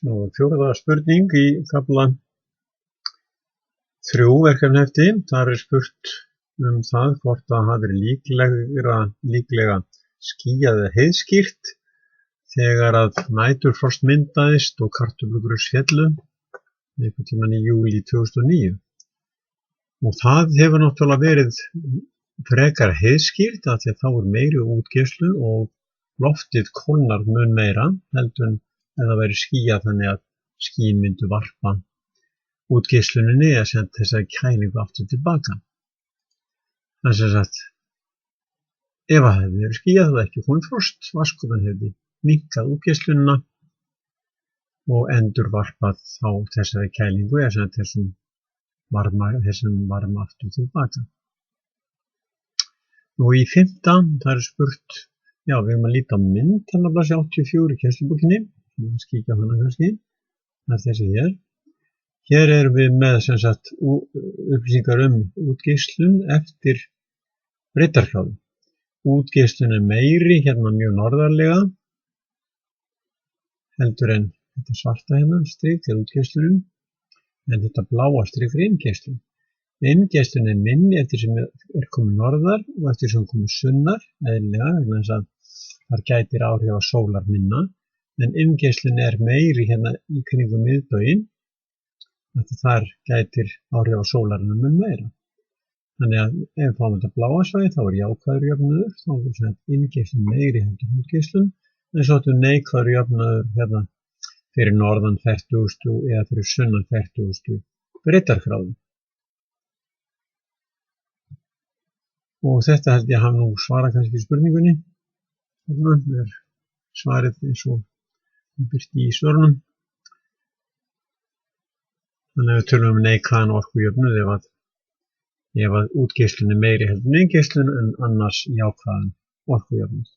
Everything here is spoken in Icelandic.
Og fjórða spurning í kafla 3 verkefnahefti. Þar spurt það hvort það hafi verið líklega skýjað eða heiðskýrt þegar að næturfrost myndaðist og kartöflugrös féllu einhvern tímann í júlí 2009. Og það hefur náttúrulega verið frekar heiðskýrt af því að þá meiri útgeislun og loftið kólnar mun meira heldur en ef það væri skýjað þannig að skýin myndu varpa útgeisluninni eða senda þessa kælingu aftur tilbaka. Það sem sagt, ef það hefði verið skýjað og ekki komið frost, vatnsgupan hefði minnkað útgeislunina og endurvarpað þá þessari kælingu eða senda þessum varma aftur tilbaka. Og í 5. það spurt, já, við erum að líta á mynd, þannig að blaðsíðu 84 í kennslubókinni, kíkja á hana kannski, það þessi hér. Hér erum við með sem sagt upplýsingar útgeislun eftir breiddargráðu. Útgeislun meiri hérna mjög norðarlega, heldur en þetta svarta hérna, strik er útgeislunin, en þetta bláa strik er inngeislun. Inngeislun minni eftir sem komið norðar og eftir sem komið sunnar, eðlilega, vegna þess að þar gætir áhrif á sólar minna, en inngeislun meiri hérna í kringum miðbauginn, að þar gætir áhrif á sólarina mun meira. Þannig að ef við fáum þetta bláa svæði, þá jákvæður jöfnuður, þá er inngeislun meiri heldur útgeislun, en svo er neikvæður jöfnuður hérna fyrir norðan 40 eða fyrir sunnan 40 breiddargráðu. Og þetta held ég að hafa nú svarað kannski spurningunni. Þarna svarið eins og birti í svörunum. Þannig að við tölum neikvæðan orkujöfnuð ef að útgeislun meiri heldur en inngeislun en annars jákvæðan orkujöfnuð.